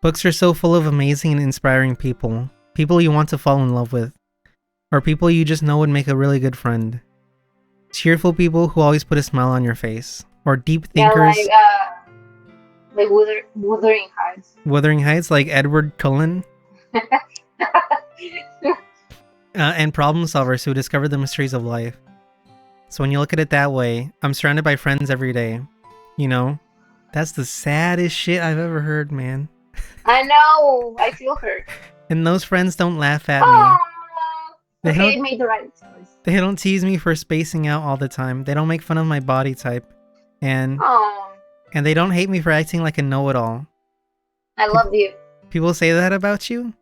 Books are so full of amazing and inspiring people. People you want to fall in love with. Or people you just know would make a really good friend. Cheerful people who always put a smile on your face. Or deep Yeah, thinkers. like Wuthering Heights. Wuthering Heights, like Edward Cullen. And problem solvers who discover the mysteries of life. So when you look at it that way, I'm surrounded by friends every day. You know? That's the saddest shit I've ever heard, man. I know. I feel hurt. And those friends don't laugh at Oh, me. okay, made the right choice. They don't tease me for spacing out all the time. They don't make fun of my body type. And they don't hate me for acting like a know-it-all. I love you. People say that about you?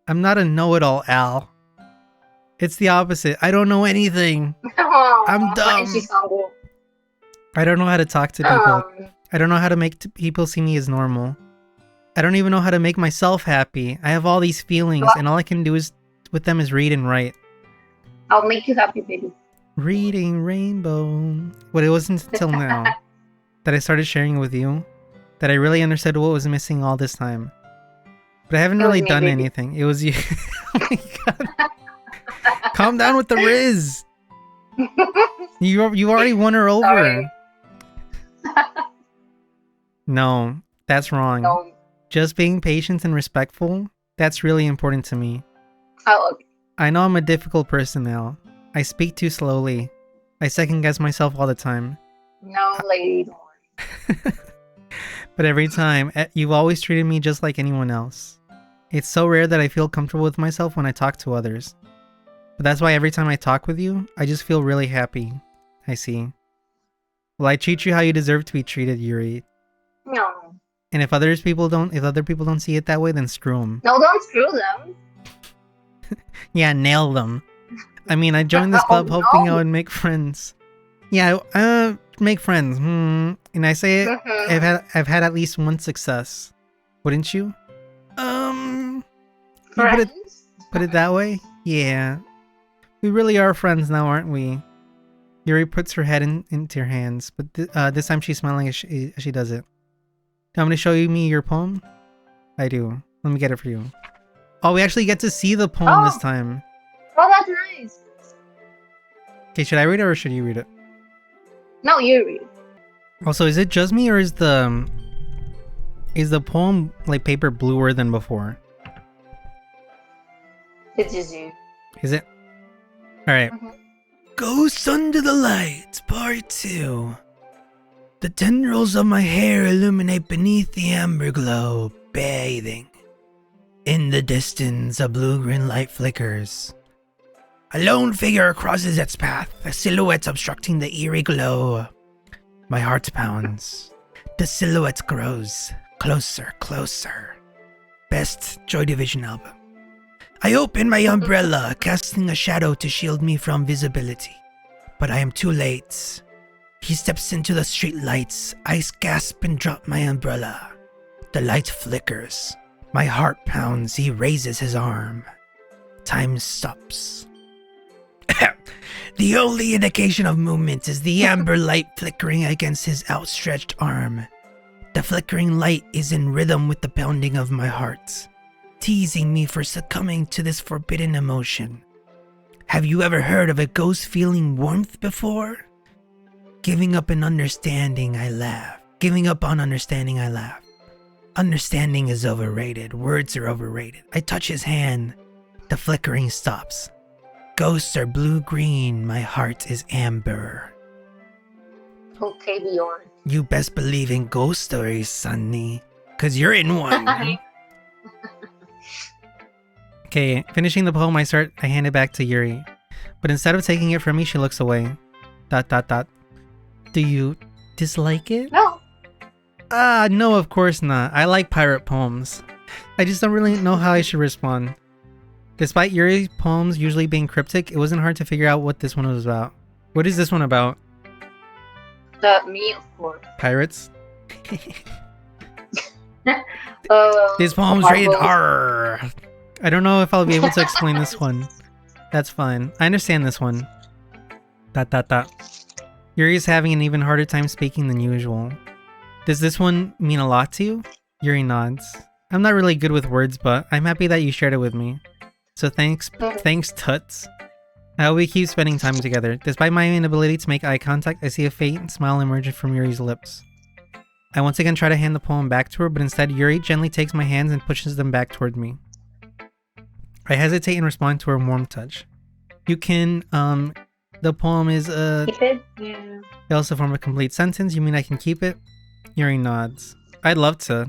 I'm not a know-it-all, Al. It's the opposite. I don't know anything. I'm dumb. I don't know how to talk to people. I don't know how to make people see me as normal. I don't even know how to make myself happy. I have all these feelings, and all I can do is with them is read and write. I'll make you happy, baby. Reading Rainbow. But it wasn't until now that I started sharing it with you that I really understood what was missing all this time. But I haven't really done anything. It was you. Oh my god. Calm down with the Riz. You already won her over. No, that's wrong. No. Just being patient and respectful, that's really important to me. Oh, okay. I know I'm a difficult person now. I speak too slowly. I second guess myself all the time. No, lady, don't worry. But every time, you've always treated me just like anyone else. It's so rare that I feel comfortable with myself when I talk to others. But that's why every time I talk with you, I just feel really happy. I see. Well, I treat you how you deserve to be treated, Yuri. No. And if other people don't see it that way, then screw them. No, don't screw them. Yeah, nail them. I mean, I joined this club hoping I would make friends. Yeah, make friends. And I say it, I've had at least one success. Wouldn't you? You put it that way? Yeah. We really are friends now, aren't we? Yuri puts her head into her hands, but this time she's smiling as she does it. Do you want me to show me your poem? I do. Let me get it for you. Oh, we actually get to see the poem this time. Oh, that's nice. Okay, should I read it or should you read it? No, you read. Also, is it just me or is the poem like paper bluer than before? It's just you. Is it? Alright. Ghosts Under the Lights, Part 2. The tendrils of my hair illuminate beneath the amber glow, bathing. In the distance, a blue-green light flickers. A lone figure crosses its path, a silhouette obstructing the eerie glow. My heart pounds. The silhouette grows. Closer, closer. Best Joy Division album. I open my umbrella, casting a shadow to shield me from visibility. But I am too late. He steps into the street lights. I gasp and drop my umbrella. The light flickers. My heart pounds. He raises his arm. Time stops. The only indication of movement is the amber light flickering against his outstretched arm. The flickering light is in rhythm with the pounding of my heart, teasing me for succumbing to this forbidden emotion. Have you ever heard of a ghost feeling warmth before? Giving up on understanding, I laugh. Understanding is overrated. Words are overrated. I touch his hand. The flickering stops. Ghosts are blue-green. My heart is amber. Okay, Bjorn. You best believe in ghost stories, Sunny. 'Cause you're in one. Okay, finishing the poem, I hand it back to Yuri. But instead of taking it from me, she looks away. ... Do you dislike it? No. No, of course not. I like pirate poems. I just don't really know how I should respond. Despite Yuri's poems usually being cryptic, it wasn't hard to figure out what this one was about. What is this one about? Me, of course. Pirates? This poem's rated R. I don't know if I'll be able to explain this one. That's fine. I understand this one. ... Yuri is having an even harder time speaking than usual. Does this one mean a lot to you? Yuri nods. I'm not really good with words, but I'm happy that you shared it with me. So thanks, Tuts. I hope we keep spending time together. Despite my inability to make eye contact, I see a faint smile emerging from Yuri's lips. I once again try to hand the poem back to her, but instead Yuri gently takes my hands and pushes them back toward me. I hesitate and respond to her warm touch. You can, the poem is, Keep it? Yeah. They also form a complete sentence. You mean I can keep it? Yuri nods. I'd love to,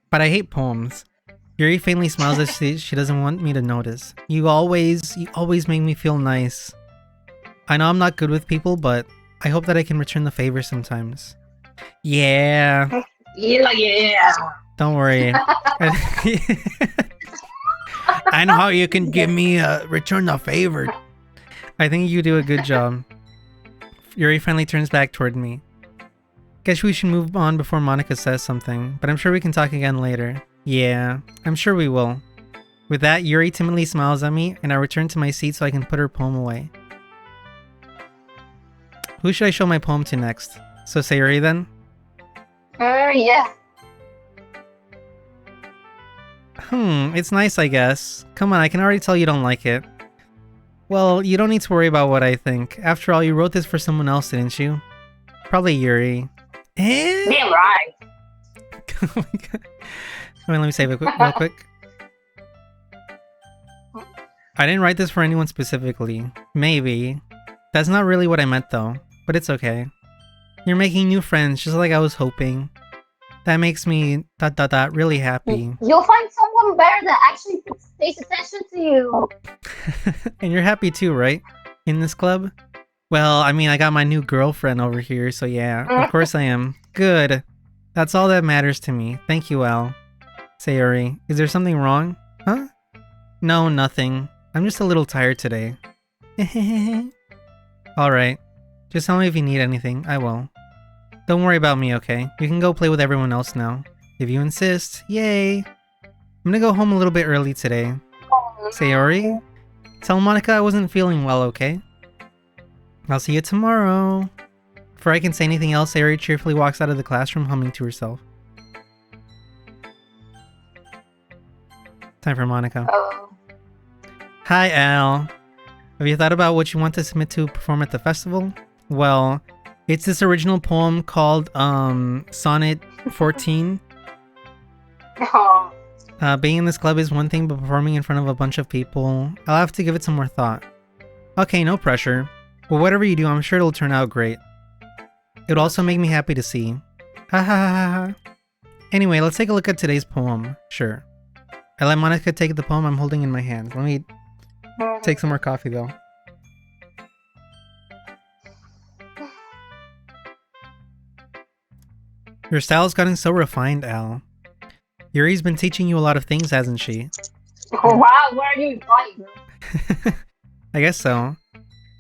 but I hate poems. Yuri faintly smiles as she doesn't want me to notice. You always make me feel nice. I know I'm not good with people, but I hope that I can return the favor sometimes. Yeah. Yeah. Don't worry. I know how you can give me a return the favor. I think you do a good job. Yuri finally turns back toward me. Guess we should move on before Monica says something, but I'm sure we can talk again later. Yeah, I'm sure we will. With that, Yuri timidly smiles at me, and I return to my seat so I can put her poem away. Who should I show my poem to next? So Sayori then? Yeah. It's nice, I guess. Come on, I can already tell you don't like it. Well, you don't need to worry about what I think. After all, you wrote this for someone else, didn't you? Probably Yuri. Damn right. Oh my god. Wait, let me save it real quick. I didn't write this for anyone specifically. Maybe. That's not really what I meant though, but it's okay. You're making new friends just like I was hoping. That makes me really happy. You'll find someone better that actually pays attention to you. And you're happy too, right? In this club? Well, I mean, I got my new girlfriend over here, so yeah, of course I am. Good. That's all that matters to me. Thank you, Al. Sayori, is there something wrong? Huh? No, nothing. I'm just a little tired today. Alright. Just tell me if you need anything. I will. Don't worry about me, okay? You can go play with everyone else now. If you insist. Yay! I'm gonna go home a little bit early today. Sayori? Tell Monica I wasn't feeling well, okay? I'll see you tomorrow. Before I can say anything else, Sayori cheerfully walks out of the classroom humming to herself. Time for Monica. Hi, Al. Have you thought about what you want to submit to perform at the festival? Well, it's this original poem called, Sonnet 14. Being in this club is one thing, but performing in front of a bunch of people, I'll have to give it some more thought. Okay, no pressure. Well, whatever you do, I'm sure it'll turn out great. It'll also make me happy to see. Ha ha ha ha. Anyway, let's take a look at today's poem. Sure. I let Monica take the poem I'm holding in my hand. Let me take some more coffee though. Your style's gotten so refined, Al. Yuri's been teaching you a lot of things, hasn't she? Oh, wow, where are you implying? I guess so.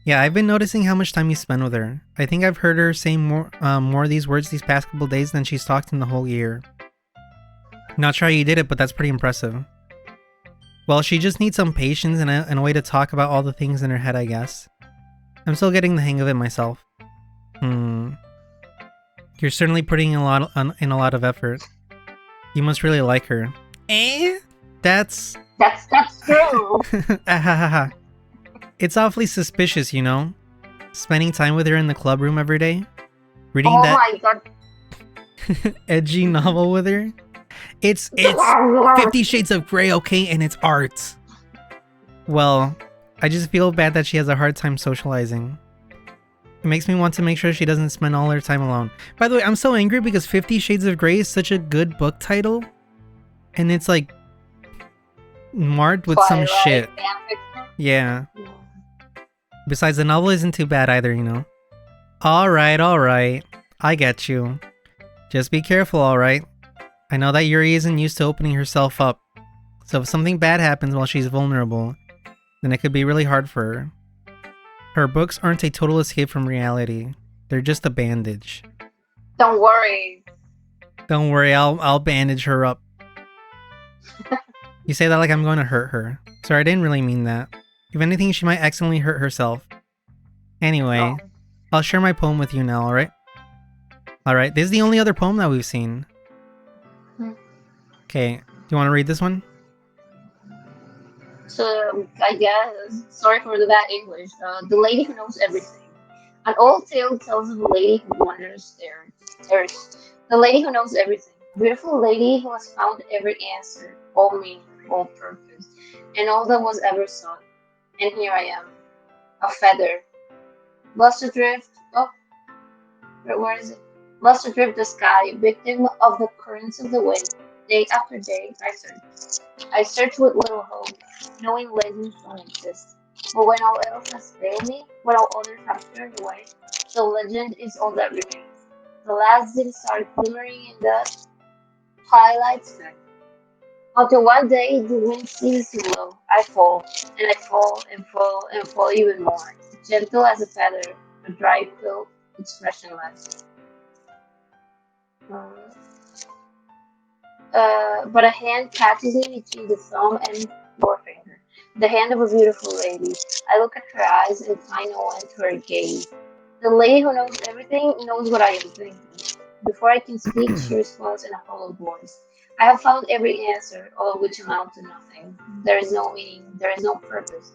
Yeah, I've been noticing how much time you spend with her. I think I've heard her say more of these words these past couple days than she's talked in the whole year. Not sure how you did it, but that's pretty impressive. Well, she just needs some patience and a way to talk about all the things in her head, I guess. I'm still getting the hang of it myself. You're certainly putting in a lot of effort. You must really like her. That's true. It's awfully suspicious, you know? Spending time with her in the club room every day. Reading Oh that my god. edgy novel with her. It's 50 Shades of Grey, okay? And it's art. Well, I just feel bad that she has a hard time socializing. It makes me want to make sure she doesn't spend all her time alone. By the way, I'm so angry because 50 Shades of Grey is such a good book title. And it's like marked with some shit. Yeah. Besides, the novel isn't too bad either, you know? Alright. I get you. Just be careful, alright? I know that Yuri isn't used to opening herself up. So if something bad happens while she's vulnerable, then it could be really hard for her. Her books aren't a total escape from reality. They're just a bandage. Don't worry. Don't worry, I'll bandage her up. You say that like I'm going to hurt her. Sorry, I didn't really mean that. If anything, she might accidentally hurt herself. Anyway, I'll share my poem with you now, alright? Alright, this is the only other poem that we've seen. Okay, you want to read this one? So I guess, sorry for the bad English. The lady who knows everything. An old tale tells of a lady who wanders Earth. The lady who knows everything. A beautiful lady who has found every answer, all meaning, all purpose, and all that was ever sought. And here I am, a feather, lost adrift. Oh, where is it? Lost adrift the sky, victim of the currents of the wind. Day after day, I search. I search with little hope, knowing legends don't exist. But when all else has failed me, when all others have turned away, the legend is all that remains. The last dim star glimmering in the twilight sky. Until one day the wind ceases to blow, I fall, and I fall and fall and fall even more, gentle as a feather, a dry quilt, expressionless. Uh, but a hand catches me between the thumb and forefinger. The hand of a beautiful lady. I look at her eyes and find no end to her gaze. The lady who knows everything knows what I am thinking. Before I can speak, she responds in a hollow voice. I have found every answer, all of which amount to nothing. There is no meaning, there is no purpose,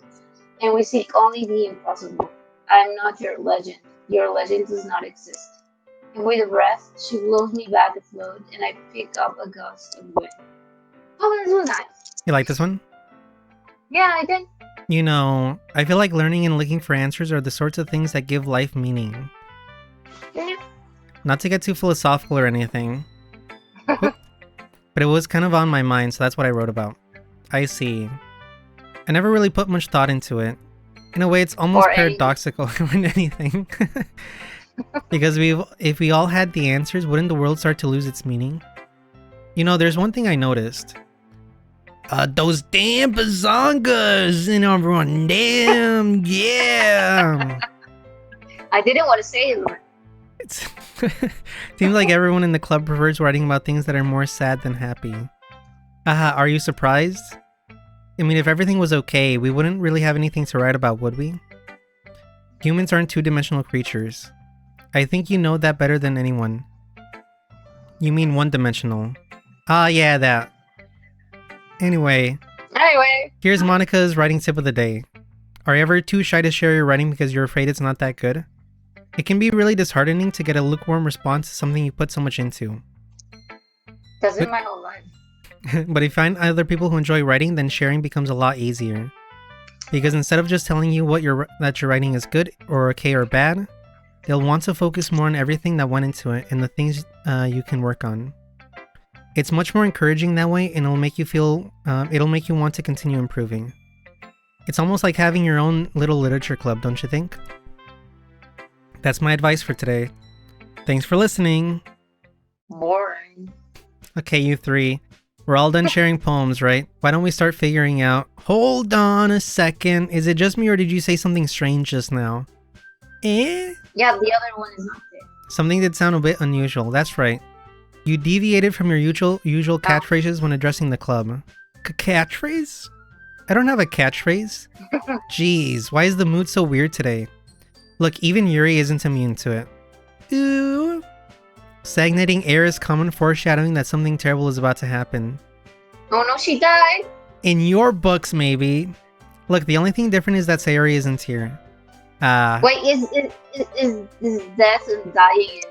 and we seek only the impossible. I am not your legend. Your legend does not exist. And with a breath, she blows me back afloat, and I pick up a gust of wind. Oh, this was nice. You like this one? Yeah, I did. You know, I feel like learning and looking for answers are the sorts of things that give life meaning. Yeah. Not to get too philosophical or anything, but it was kind of on my mind, so that's what I wrote about. I see. I never really put much thought into it. In a way, it's almost paradoxical than anything. Because if we all had the answers, wouldn't the world start to lose its meaning? You know, there's one thing I noticed. Those damn bazongas, and everyone, damn, yeah. I didn't want to say it. It's seems like everyone in the club prefers writing about things that are more sad than happy. Are you surprised? I mean, if everything was okay, we wouldn't really have anything to write about, would we? Humans aren't two-dimensional creatures. I think you know that better than anyone. You mean one-dimensional. Yeah, that. Anyway, here's Monica's writing tip of the day. Are you ever too shy to share your writing because you're afraid it's not that good? It can be really disheartening to get a lukewarm response to something you put so much into. That's in my whole life. But if you find other people who enjoy writing, then sharing becomes a lot easier. Because instead of just telling you that your writing is good or okay or bad, they'll want to focus more on everything that went into it and the things you can work on. It's much more encouraging that way, and it'll make you want to continue improving. It's almost like having your own little literature club, don't you think? That's my advice for today. Thanks for listening. Boring. Okay, you three. We're all done sharing poems, right? Why don't we start figuring out... Hold on a second. Is it just me, or did you say something strange just now? Yeah, the other one is not there. Something did sound a bit unusual. That's right. You deviated from your usual catchphrases when addressing the club. Catchphrase? I don't have a catchphrase. Jeez, why is the mood so weird today? Look, even Yuri isn't immune to it. Ooh. Stagnating air is common foreshadowing that something terrible is about to happen. Oh no, she died! In your books, maybe. Look, the only thing different is that Sayori isn't here. Wait, is death and dying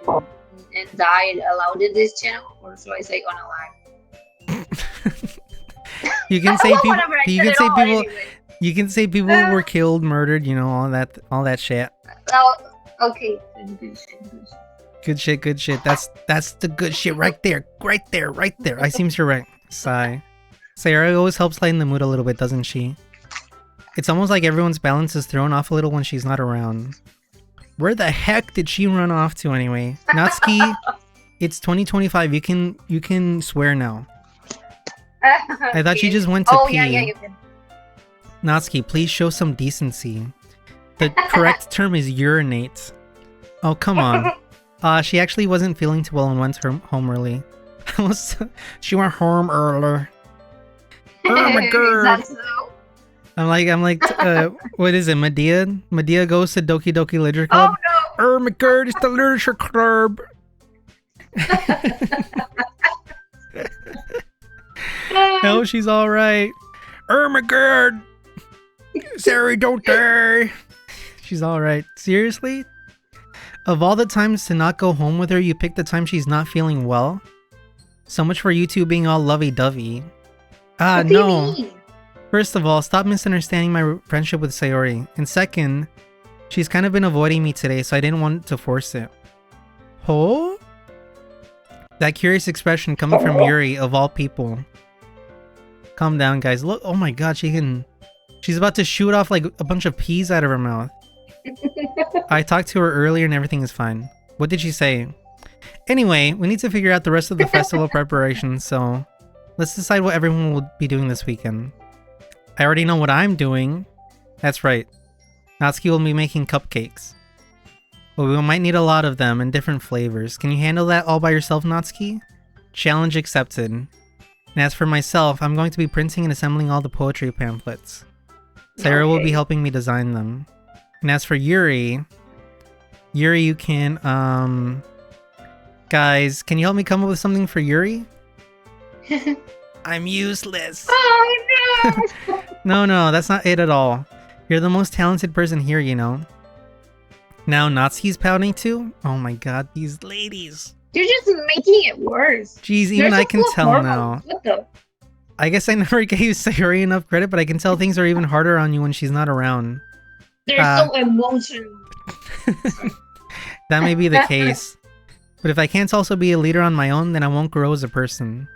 and died allowed in this channel? Or should I say unalive? You can say people. Anyway. You can say people were killed, murdered. You know, all that shit. Oh, okay. Good shit. Good shit. That's the good shit right there. I seems you're right. Sigh. Sayori always helps lighten the mood a little bit, doesn't she? It's almost like everyone's balance is thrown off a little when she's not around. Where the heck did she run off to anyway? Natsuki, it's 2025. You can swear now. I thought she just went to pee. Yeah, you can. Natsuki, please show some decency. The correct term is urinate. Oh, come on. She actually wasn't feeling too well and went home early. She went home early. Oh my god. I'm like, what is it, Medea? Medea goes to Doki Doki Literature Club. Oh no! Oh my god, it's the Literature Club. I hope she's alright. Oh my god! Sayori, don't die! She's alright. Seriously? Of all the times to not go home with her, you picked the time she's not feeling well? So much for you two being all lovey-dovey. What do No. you mean? First of all, stop misunderstanding my friendship with Sayori. And second, she's kind of been avoiding me today, so I didn't want to force it. Oh? That curious expression coming from Yuri, of all people. Calm down, guys. Look, oh my god, she's about to shoot off like a bunch of peas out of her mouth. I talked to her earlier and everything is fine. What did she say? Anyway, we need to figure out the rest of the festival preparations, so let's decide what everyone will be doing this weekend. I already know what I'm doing. That's right. Natsuki will be making cupcakes. But we might need a lot of them in different flavors. Can you handle that all by yourself, Natsuki? Challenge accepted. And as for myself, I'm going to be printing and assembling all the poetry pamphlets. Sarah will be helping me design them. And as for Yuri, you can, guys, can you help me come up with something for Yuri? I'm useless. Oh no! No, that's not it at all. You're the most talented person here, you know. Now Natsuki's pouting too? Oh my god, these ladies. You're just making it worse. Jeez, even I can tell now. What the? I guess I never gave Sayori enough credit, but I can tell things are even harder on you when she's not around. They're so emotional. That may be the case. But if I can't also be a leader on my own, then I won't grow as a person.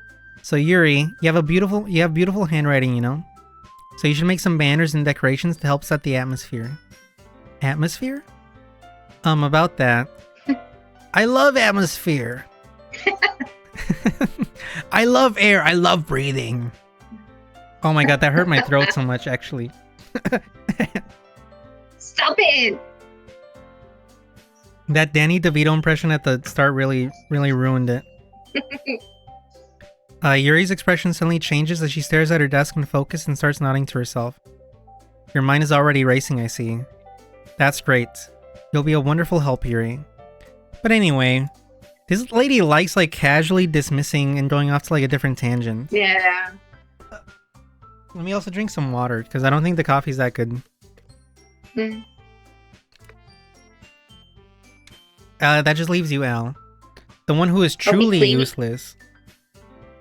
So Yuri, you have beautiful handwriting, you know? So you should make some banners and decorations to help set the atmosphere. Atmosphere? About that. I love atmosphere. I love air. I love breathing. Oh my god, that hurt my throat so much, actually. Stop it! That Danny DeVito impression at the start really ruined it. Yuri's expression suddenly changes as she stares at her desk in focus and starts nodding to herself. Your mind is already racing, I see. That's great. You'll be a wonderful help, Yuri. But anyway, this lady likes like casually dismissing and going off to like a different tangent. Yeah. Let me also drink some water, because I don't think the coffee's that good. That just leaves you, Al. The one who is truly useless.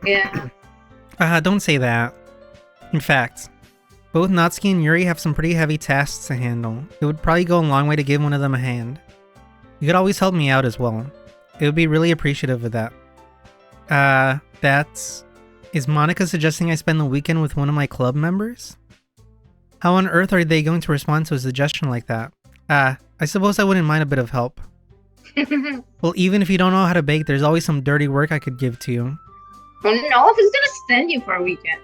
Yeah. Don't say that. In fact, both Natsuki and Yuri have some pretty heavy tasks to handle. It would probably go a long way to give one of them a hand. You could always help me out as well. It would be really appreciative of that. Is Monica suggesting I spend the weekend with one of my club members? How on earth are they going to respond to a suggestion like that? I suppose I wouldn't mind a bit of help. Well, even if you don't know how to bake, there's always some dirty work I could give to you. Oh no, who's gonna send you for a weekend?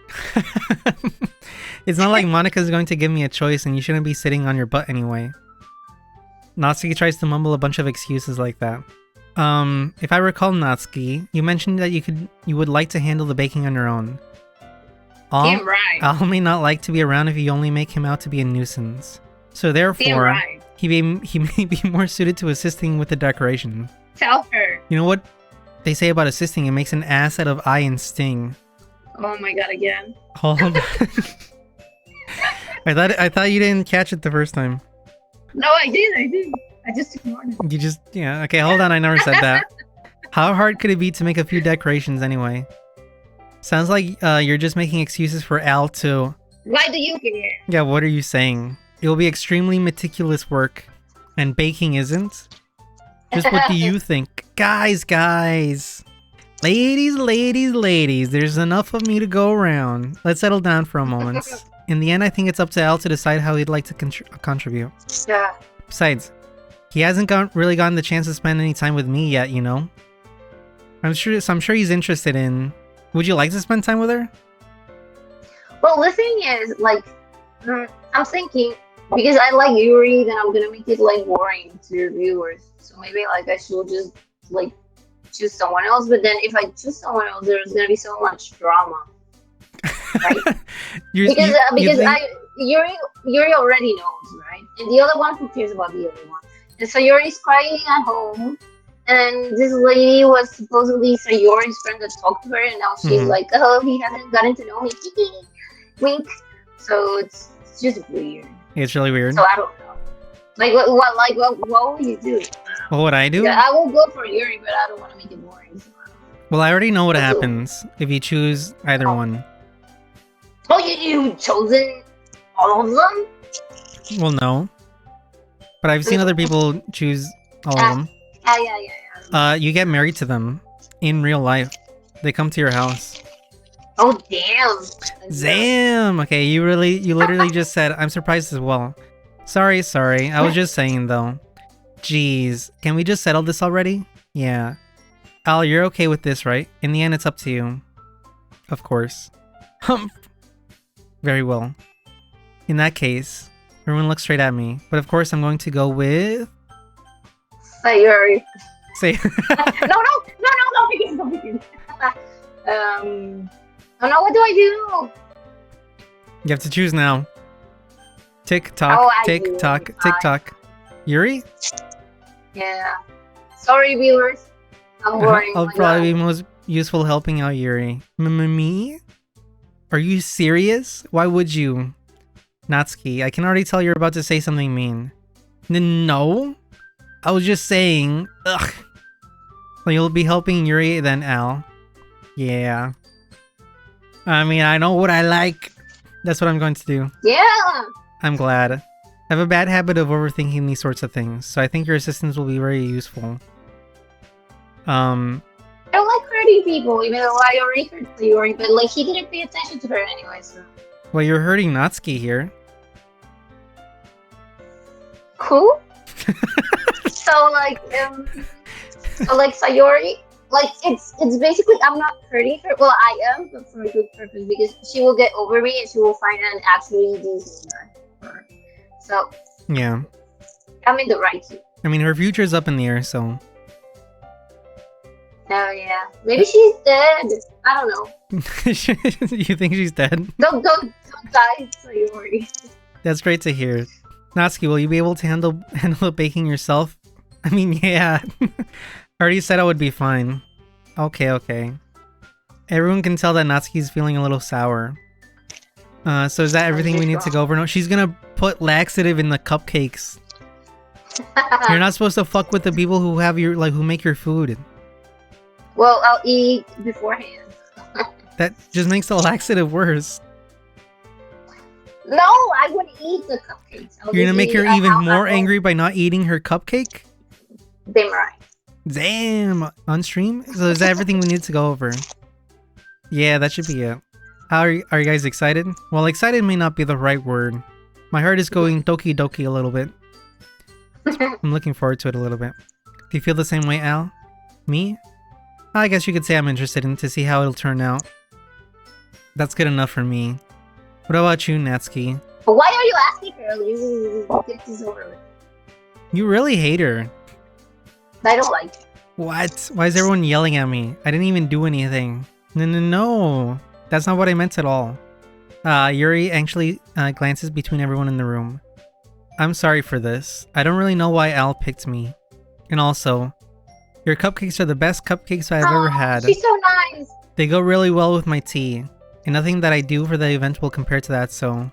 It's not like Monica's going to give me a choice and you shouldn't be sitting on your butt anyway. Natsuki tries to mumble a bunch of excuses like that. If I recall, Natsuki, you mentioned that you would like to handle the baking on your own. Damn right. Al may not like to be around if you only make him out to be a nuisance. So therefore, Damn right. he may be more suited to assisting with the decoration. Tell her. You know what they say about assisting? It makes an ass out of eye and sting. Oh my god, again. Hold on. I thought you didn't catch it the first time. No, I did. I just ignored it. Yeah, okay, hold on, I never said that. How hard could it be to make a few decorations anyway? Sounds like you're just making excuses for Al to... Why do you care? Yeah, what are you saying? It will be extremely meticulous work. And baking isn't? Just what do you think? Guys! Ladies, there's enough of me to go around. Let's settle down for a moment. In the end, I think it's up to Al to decide how he'd like to contribute. Yeah. Besides, he hasn't really gotten the chance to spend any time with me yet, you know? I'm sure he's interested in... Would you like to spend time with her? Well, the thing is, like, I'm thinking, because I like Yuri, then I'm gonna make it, like, boring to your viewers. So maybe, like, I should just, like, choose someone else. But then if I choose someone else, there's gonna be so much drama. Right? Yuri already knows, right? And the other one, who cares about the other one? And so Yuri's crying at home, And this lady was supposedly Sayori's friend that talked to her, and now she's Mm-hmm. like, oh, he hasn't gotten to know me. Wink. So it's just weird. It's really weird. So I don't know. What will you do? What would I do? Yeah, I will go for Yuri, but I don't want to make it boring. So. Well, I already know what Let's do it. happens if you choose either one. Oh, you chosen all of them? Well, no. But I've seen other people choose all of them. Yeah. You get married to them in real life. They come to your house. Oh, damn. Damn! Okay, you literally just said, I'm surprised as well. Sorry. I was just saying, though. Jeez. Can we just settle this already? Yeah. Al, you're okay with this, right? In the end, it's up to you. Of course. Humph. Very well. In that case, everyone look straight at me. But of course, I'm going to go with... Sayori. Say... No, begin. Oh no, what do I do? You have to choose now. Tick tock, tick tock, tick tock. Yuri? Yeah. Sorry, viewers. I'm boring. I'll probably be most useful helping out Yuri. Me? Are you serious? Why would you? Natsuki, I can already tell you're about to say something mean. No? I was just saying. Ugh. Well, you'll be helping Yuri then, Al. Yeah. I mean, I know what I like. That's what I'm going to do. Yeah. I'm glad. I have a bad habit of overthinking these sorts of things, so I think your assistance will be very useful. I don't like hurting people, even though I already hurt Sayori, but like he didn't pay attention to her anyway, so. Well, you're hurting Natsuki here. Cool. So Sayori, like it's basically I'm not hurting her. Well, I am, but for a good purpose because she will get over me and she will find an actually decent guy for her. So yeah, I'm in the right here. I mean, her future's up in the air, so. Oh yeah, maybe she's dead. I don't know. You think she's dead? Don't die, Sayori. That's great to hear. Natsuki, will you be able to handle the baking yourself? I mean, yeah. I already said I would be fine. Okay. Everyone can tell that Natsuki's feeling a little sour. So is that everything we need to go over? No, she's gonna put laxative in the cupcakes. You're not supposed to fuck with the people who have who make your food. Well, I'll eat beforehand. That just makes the laxative worse. No, I would eat the cupcakes. You're gonna make her even more angry by not eating her cupcake? Damn right. Damn! On stream? So is that everything we need to go over? Yeah, that should be it. How are you guys excited? Well, excited may not be the right word. My heart is going doki doki a little bit. I'm looking forward to it a little bit. Do you feel the same way, Al? Me? I guess you could say I'm interested to see how it'll turn out. That's good enough for me. What about you, Natsuki? But why are you asking her? You get this over with. You really hate her. I don't like it. What? Why is everyone yelling at me? I didn't even do anything. No. That's not what I meant at all. Yuri actually glances between everyone in the room. I'm sorry for this. I don't really know why Al picked me. And also, your cupcakes are the best cupcakes I've ever had. She's so nice. They go really well with my tea. And nothing that I do for the event will compare to that, so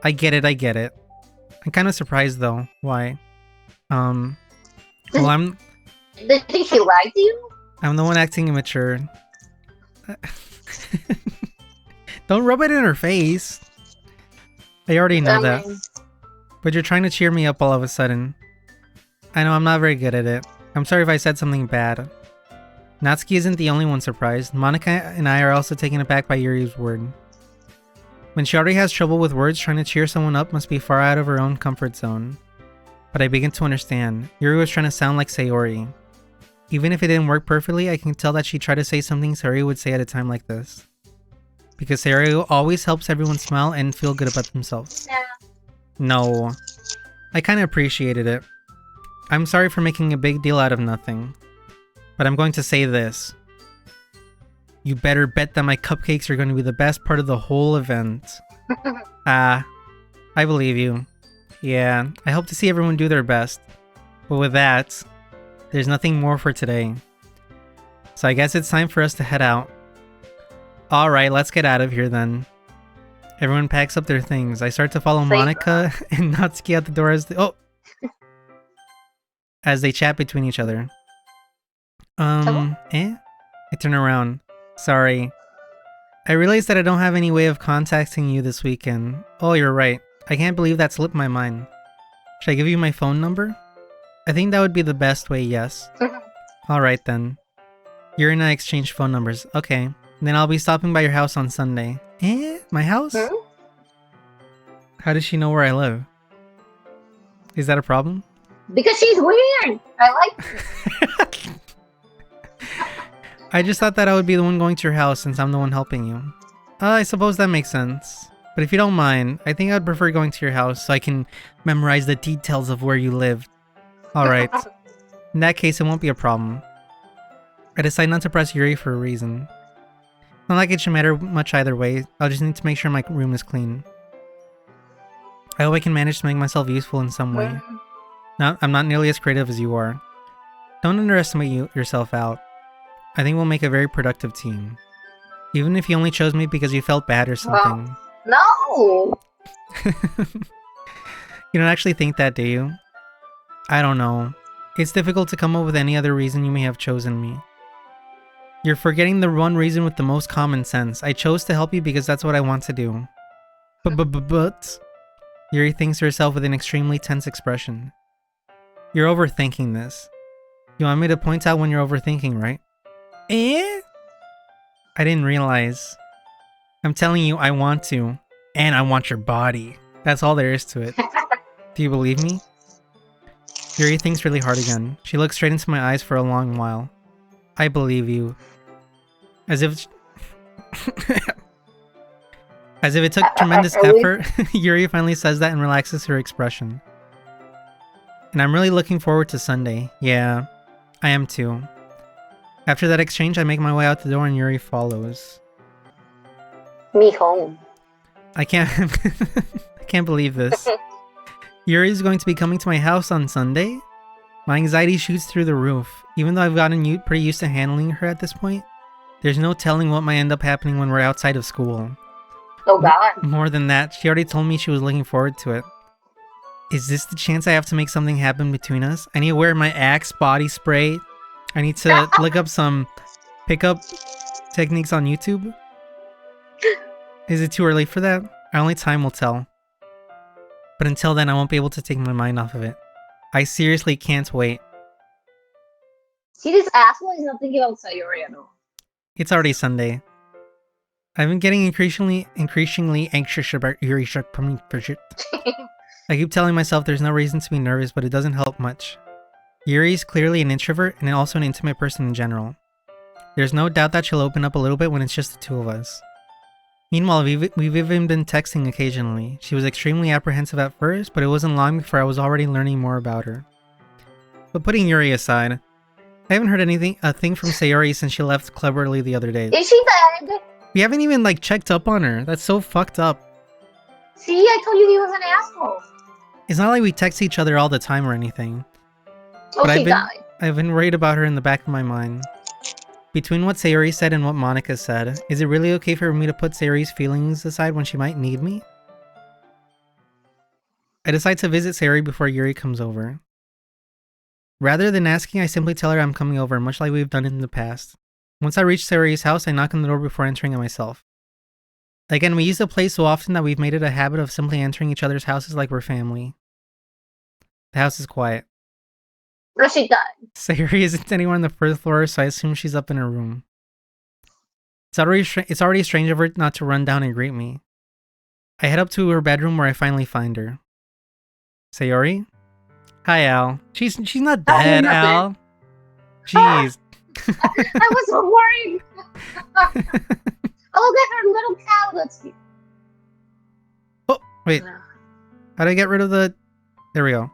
I get it. I'm kind of surprised though. Why? Well, Did she like you? I'm the one acting immature. Don't rub it in her face. I already know that. But you're trying to cheer me up all of a sudden. I know I'm not very good at it. I'm sorry if I said something bad. Natsuki isn't the only one surprised. Monica and I are also taken aback by Yuri's word. When she already has trouble with words, trying to cheer someone up must be far out of her own comfort zone. But I begin to understand. Yuri was trying to sound like Sayori. Even if it didn't work perfectly, I can tell that she tried to say something Sayori would say at a time like this. Because Sayori always helps everyone smile and feel good about themselves. Yeah. No. I kinda appreciated it. I'm sorry for making a big deal out of nothing. But I'm going to say this. You better bet that my cupcakes are going to be the best part of the whole event. I believe you. Yeah, I hope to see everyone do their best. But with that, There's nothing more for today. So I guess it's time for us to head out. Alright, let's get out of here then. Everyone packs up their things. I start to follow Same. Monica and Natsuki out the door as they chat between each other. Hello? I turn around. Sorry. I realized that I don't have any way of contacting you this weekend. Oh, you're right. I can't believe that slipped my mind. Should I give you my phone number? I think that would be the best way, yes. Alright then. Yuri and I exchanged phone numbers. Okay. Then I'll be stopping by your house on Sunday. My house? Hmm? How does she know where I live? Is that a problem? Because she's weird. I like her. I just thought that I would be the one going to your house since I'm the one helping you. I suppose that makes sense. But if you don't mind, I think I'd prefer going to your house so I can memorize the details of where you live. Alright. In that case, it won't be a problem. I decide not to press Yuri for a reason. Not like it should matter much either way. I'll just need to make sure my room is clean. I hope I can manage to make myself useful in some way. I'm not nearly as creative as you are. Don't underestimate yourself out. I think we'll make a very productive team. Even if you only chose me because you felt bad or something. No! You don't actually think that, do you? I don't know. It's difficult to come up with any other reason you may have chosen me. You're forgetting the one reason with the most common sense. I chose to help you because that's what I want to do. But... Yuri thinks to herself with an extremely tense expression. You're overthinking this. You want me to point out when you're overthinking, right? I didn't realize. I'm telling you, I want to. And I want your body. That's all there is to it. Do you believe me? Yuri thinks really hard again. She looks straight into my eyes for a long while. I believe you. As if it took tremendous effort, Yuri finally says that and relaxes her expression. And I'm really looking forward to Sunday. Yeah, I am too. After that exchange, I make my way out the door and Yuri follows. Me home. I can't I can't believe this. Yuri's going to be coming to my house on Sunday? My anxiety shoots through the roof. Even though I've gotten pretty used to handling her at this point, there's no telling what might end up happening when we're outside of school. Oh god. More than that, she already told me she was looking forward to it. Is this the chance I have to make something happen between us? I need to wear my Axe body spray. I need to look up some pickup techniques on YouTube. Is it too early for that? Only time will tell. But until then, I won't be able to take my mind off of it. I seriously can't wait. See, this asshole is not thinking about Sayori at all. It's already Sunday. I've been getting increasingly anxious about Yuri coming for shit. I keep telling myself there's no reason to be nervous, but it doesn't help much. Yuri's clearly an introvert and also an intimate person in general. There's no doubt that she'll open up a little bit when it's just the two of us. Meanwhile, we've even been texting occasionally. She was extremely apprehensive at first, but it wasn't long before I was already learning more about her. But putting Yuri aside, I haven't heard a thing from Sayori since she left cleverly the other day. Is she dead? We haven't even checked up on her. That's so fucked up. See, I told you he was an asshole. It's not like we text each other all the time or anything. Oh, But she died. I've been worried about her in the back of my mind. Between what Sayori said and what Monica said, is it really okay for me to put Sayori's feelings aside when she might need me? I decide to visit Sayori before Yuri comes over. Rather than asking, I simply tell her I'm coming over, much like we've done in the past. Once I reach Sayori's house, I knock on the door before entering it myself. Again, we use the place so often that we've made it a habit of simply entering each other's houses like we're family. The house is quiet. No, she died. Sayori isn't anywhere on the first floor, so I assume she's up in her room. It's already strange of her not to run down and greet me. I head up to her bedroom where I finally find her. Sayori? Hi, Al. She's not dead, Al. Jeez. I was so worried. Oh, look at her little cow. Let's see. Oh, wait. How do I get rid of the... There we go.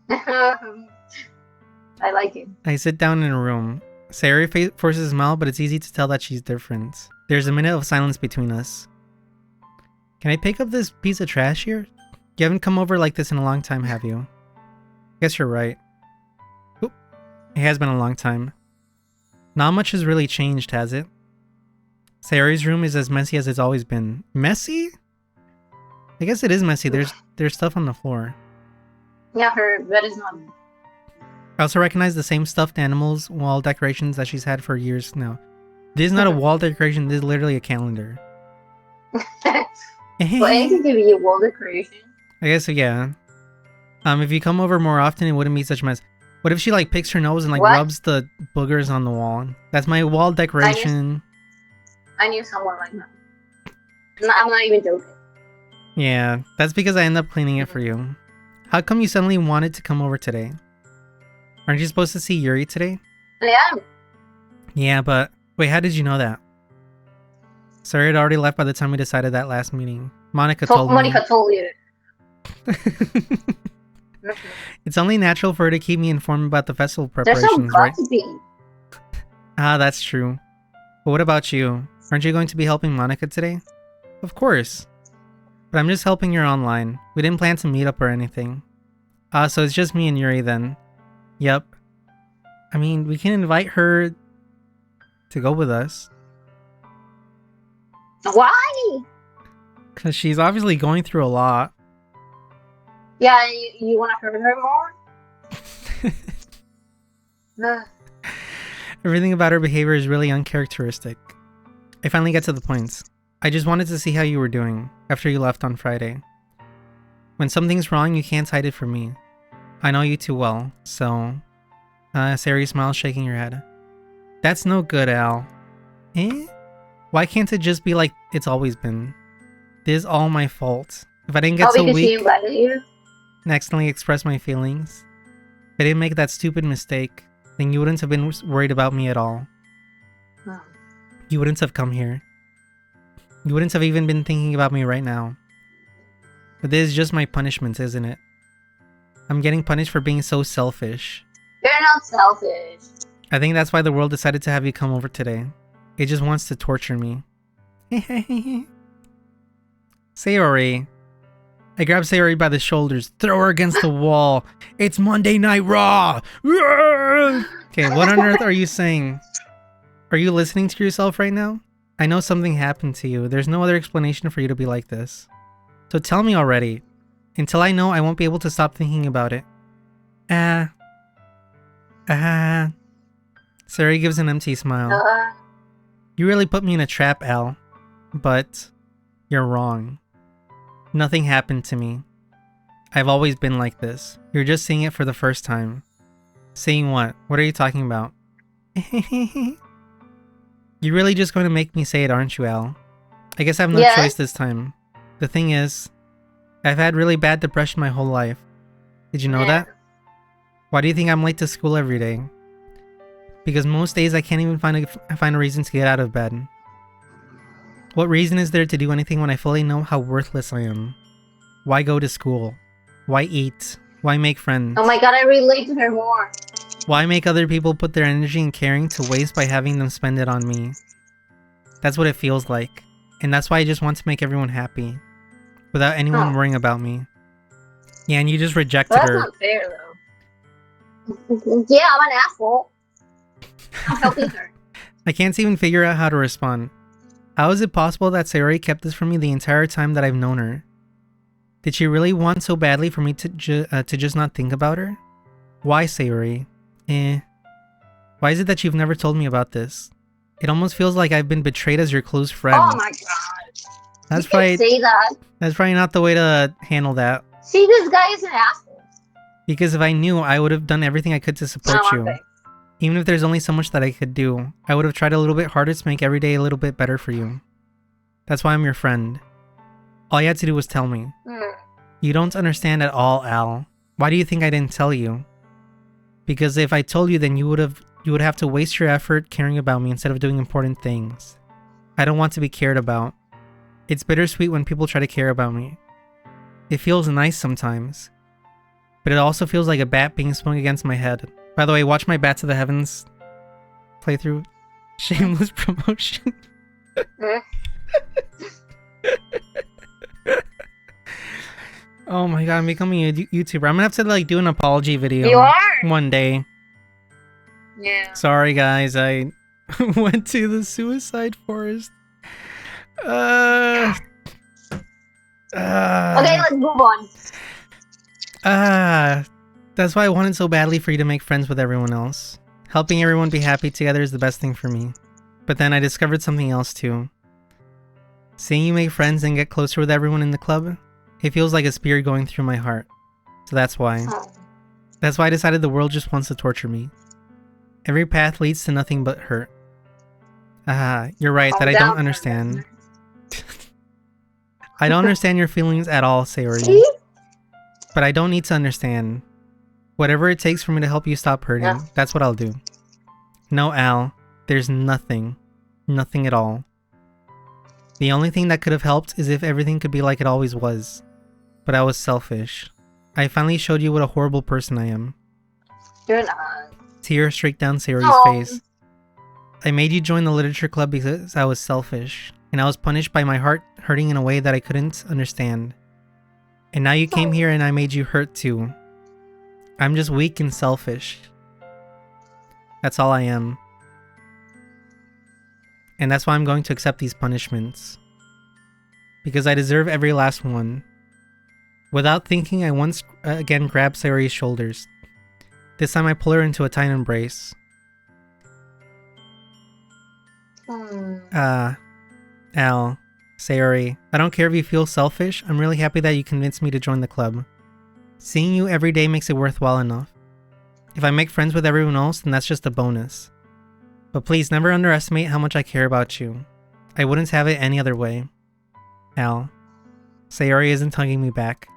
I like it. I sit down in a room. Sayori forces a smile, but it's easy to tell that she's different. There's a minute of silence between us. Can I pick up this piece of trash here? You haven't come over like this in a long time, have you? Guess you're right. It has been a long time. Not much has really changed, has it? Sayori's room is as messy as it's always been. Messy? I guess it is messy. There's stuff on the floor. Yeah, her bed is not. I also recognize the same stuffed animals wall decorations that she's had for years now. This is not a wall decoration. This is literally a calendar. Well, anything can be a wall decoration. I guess so, yeah. If you come over more often, it wouldn't be such a mess. What if she like picks her nose and like What? rubs the boogers on the wall? That's my wall decoration. I knew someone like that. I'm not even joking. Yeah, that's because I end up cleaning it for you. How come you suddenly wanted to come over today? Aren't you supposed to see Yuri today? Yeah. Yeah, but wait, how did you know that? Sorry, had already left by the time we decided that last meeting. Monica told me. Monica told you. It's only natural for her to keep me informed about the festival There's preparations, some right? gossiping. Ah, that's true. But what about you? Aren't you going to be helping Monica today? Of course. But I'm just helping her online. We didn't plan to meet up or anything. Ah, so it's just me and Yuri then. Yep. I mean, we can invite her to go with us. Why? Because she's obviously going through a lot. Yeah, you want to hurt her more? No. Everything about her behavior is really uncharacteristic. I finally get to the points. I just wanted to see how you were doing after you left on Friday. When something's wrong, you can't hide it from me. I know you too well, so... Sayori smiles, shaking her head. That's no good, Al. Eh? Why can't it just be like it's always been? This is all my fault. If I didn't get so because she weak invited you? and accidentally express my feelings, if I didn't make that stupid mistake, then you wouldn't have been worried about me at all. Hmm. You wouldn't have come here. You wouldn't have even been thinking about me right now. But this is just my punishment, isn't it? I'm getting punished for being so selfish. You're not selfish. I think that's why the world decided to have you come over today. It just wants to torture me. Sayori. I grab Sayori by the shoulders, throw her against the wall. It's Monday Night Raw! Okay, what on earth are you saying? Are you listening to yourself right now? I know something happened to you. There's no other explanation for you to be like this. So tell me already. Until I know, I won't be able to stop thinking about it. Sayori gives an empty smile. You really put me in a trap, Al. But you're wrong. Nothing happened to me. I've always been like this. You're just seeing it for the first time. Seeing what? What are you talking about? You're really just going to make me say it, aren't you, Al? I guess I have no choice this time. The thing is, I've had really bad depression my whole life. Did you know that? Why do you think I'm late to school every day? Because most days I can't even find a reason to get out of bed. What reason is there to do anything when I fully know how worthless I am? Why go to school? Why eat? Why make friends? Oh my god, I relate to her more. Why make other people put their energy and caring to waste by having them spend it on me? That's what it feels like. And that's why I just want to make everyone happy. Without anyone worrying about me. Yeah, and you just rejected her. That's not fair, though. Yeah, I'm an asshole. I'm helping her. I can't even figure out how to respond. How is it possible that Sayori kept this from me the entire time that I've known her? Did she really want so badly for me to just not think about her? Why, Sayori? Why is it that you've never told me about this? It almost feels like I've been betrayed as your close friend. Oh my god. That's you probably say that. That's probably not the way to handle that. See, this guy is an asshole. Because if I knew, I would have done everything I could to support you. Okay. Even if there's only so much that I could do, I would have tried a little bit harder to make every day a little bit better for you. That's why I'm your friend. All you had to do was tell me. You don't understand at all, Al. Why do you think I didn't tell you? Because if I told you, then you would have to waste your effort caring about me instead of doing important things. I don't want to be cared about. It's bittersweet when people try to care about me. It feels nice sometimes. But it also feels like a bat being swung against my head. By the way, watch my Bat to the Heavens playthrough. Shameless promotion. Oh my god, I'm becoming a YouTuber. I'm gonna have to like do an apology video You are. one day. Yeah. Sorry, guys. I went to the suicide forest. Okay, let's move on. That's why I wanted so badly for you to make friends with everyone else. Helping everyone be happy together is the best thing for me. But then I discovered something else too. Seeing you make friends and get closer with everyone in the club, it feels like a spear going through my heart. So that's why. Oh. That's why I decided the world just wants to torture me. Every path leads to nothing but hurt. You're right that I don't understand. I don't understand your feelings at all, Sayori. See? But I don't need to understand. Whatever it takes for me to help you stop hurting, that's what I'll do. No, Al, there's nothing. Nothing at all. The only thing that could have helped is if everything could be like it always was. But I was selfish. I finally showed you what a horrible person I am. You're not. Tears streaked down Sayori's face. I made you join the literature club because I was selfish, and I was punished by my heart hurting in a way that I couldn't understand. And now you came here and I made you hurt too. I'm just weak and selfish. That's all I am. And that's why I'm going to accept these punishments. Because I deserve every last one. Without thinking, I once again grabbed Sayori's shoulders. This time I pull her into a tight embrace. Al, Sayori, I don't care if you feel selfish, I'm really happy that you convinced me to join the club. Seeing you every day makes it worthwhile enough. If I make friends with everyone else, then that's just a bonus. But please never underestimate how much I care about you. I wouldn't have it any other way. Al, Sayori isn't hugging me back.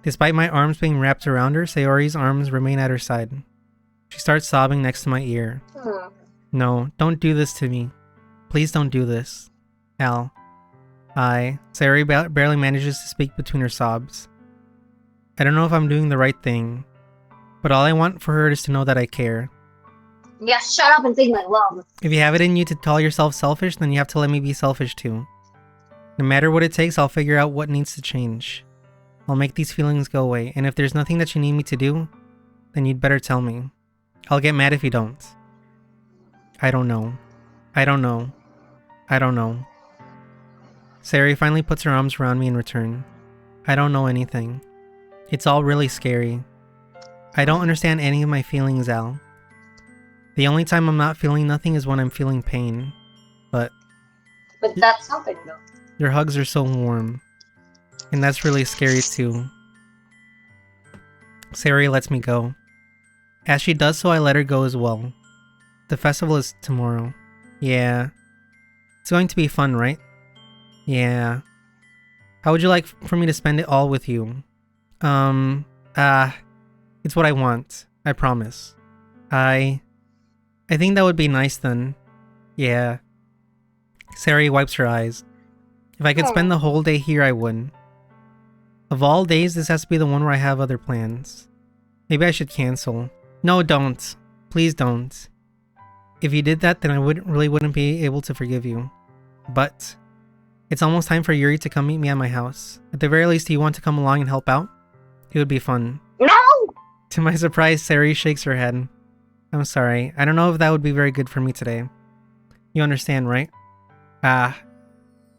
Despite my arms being wrapped around her, Sayori's arms remain at her side. She starts sobbing next to my ear. No, don't do this to me. Please don't do this. Al. Sayori barely manages to speak between her sobs. I don't know if I'm doing the right thing, but all I want for her is to know that I care. Yeah, shut up and take my love. If you have it in you to call yourself selfish, then you have to let me be selfish too. No matter what it takes, I'll figure out what needs to change. I'll make these feelings go away, and if there's nothing that you need me to do, then you'd better tell me. I'll get mad if you don't. I don't know. I don't know. I don't know. Sayori finally puts her arms around me in return. I don't know anything. It's all really scary. I don't understand any of my feelings, Al. The only time I'm not feeling nothing is when I'm feeling pain. But that's something though. Your hugs are so warm. And that's really scary too. Sayori lets me go. As she does so, I let her go as well. The festival is tomorrow. Yeah. It's going to be fun, right? Yeah. How would you like for me to spend it all with you? It's what I want. I promise. I think that would be nice then. Yeah. Sayori wipes her eyes. If I could spend the whole day here, I would. Of all days, this has to be the one where I have other plans. Maybe I should cancel. No, don't. Please don't. If you did that, then I wouldn't be able to forgive you. But it's almost time for Yuri to come meet me at my house. At the very least, do you want to come along and help out? It would be fun. No! To my surprise, Sayori shakes her head. I'm sorry. I don't know if that would be very good for me today. You understand, right?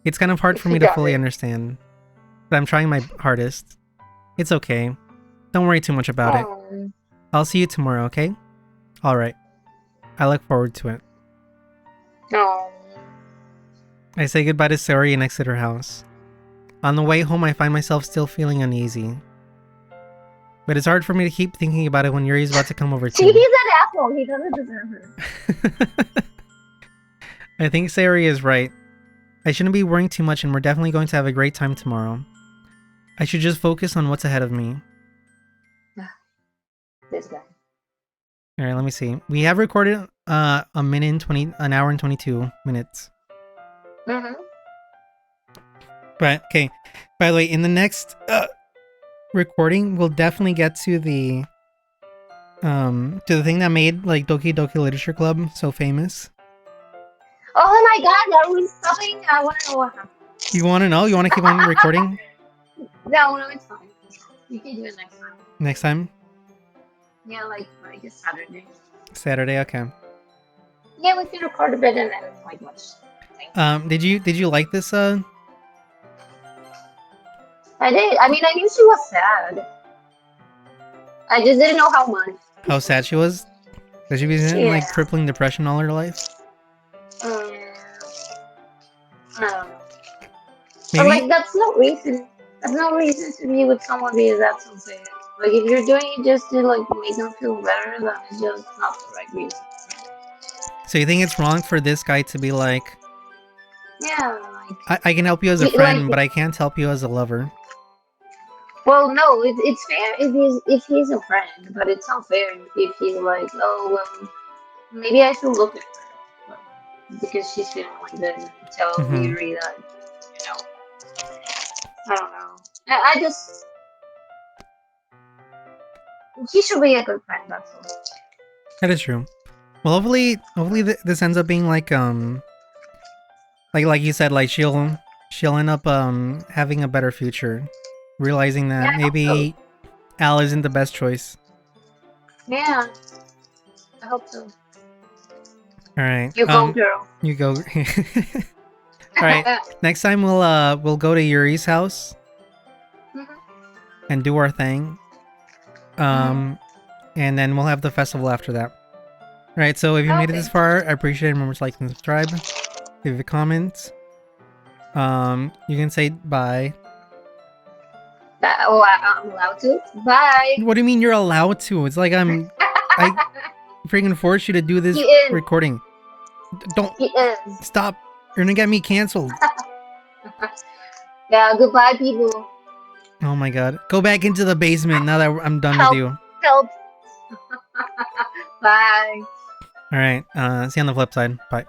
It's kind of hard for me to fully understand. But I'm trying my hardest. It's okay. Don't worry too much about it. I'll see you tomorrow, okay? Alright. I look forward to it. I say goodbye to Sayori and exit her house. On the way home, I find myself still feeling uneasy. But it's hard for me to keep thinking about it when Yuri's about to come over too. See, he's an asshole. He doesn't deserve her. I think Sayori is right. I shouldn't be worrying too much, and we're definitely going to have a great time tomorrow. I should just focus on what's ahead of me. This guy. Alright, let me see. We have recorded an hour and 22 minutes. But, okay. By the way, in the next recording, we'll definitely get to the thing that made, like, Doki Doki Literature Club so famous. Oh my god, are we stopping? I want to know what happened. You want to know? You want to keep on recording? No, it's fine. You can do it next time. Next time? Yeah, like a Saturday. Saturday, okay. Yeah, we can record a bit and then like watch things. Did you like this? I did. I mean, I knew she was sad. I just didn't know how much. How sad she was? That she was in Yeah. like crippling depression all her life. Um, I don't know. But Maybe. like, that's no reason. That's no reason to be with someone because that's unfair. Like, if you're doing it just to like make them feel better, then it's just not the right reason. So you think it's wrong for this guy to be like, Yeah, I can help you as a like, friend, but I can't help you as a lover. well, no, it's fair if he's a friend, but it's unfair if he's like, oh well, maybe I should look at her because she's feeling like this and tell Mm-hmm. Yuri that, you know, I don't know. I just he should be a good friend. That's all. That is true. Well, hopefully this ends up being like you said, like she'll end up having a better future, realizing Yeah, that I hope so. maybe Al isn't the best choice. Yeah, I hope so. All right. You go, girl. You go. All right. Next time we'll go to Yuri's house Mhm. and do our thing. And then we'll have the festival after that. All right. So if you made it Okay. this far, I appreciate it. Remember to like and subscribe. Leave a comment. You can say bye. I'm allowed to. Bye. What do you mean you're allowed to? It's like I freaking forced you to do this He is. recording. Don't He is. stop. You're gonna get me canceled. Yeah. Goodbye, people. Oh my god. Go back into the basement now that I'm done with Help. you. Help. Bye. Alright, see you on the flip side. Bye.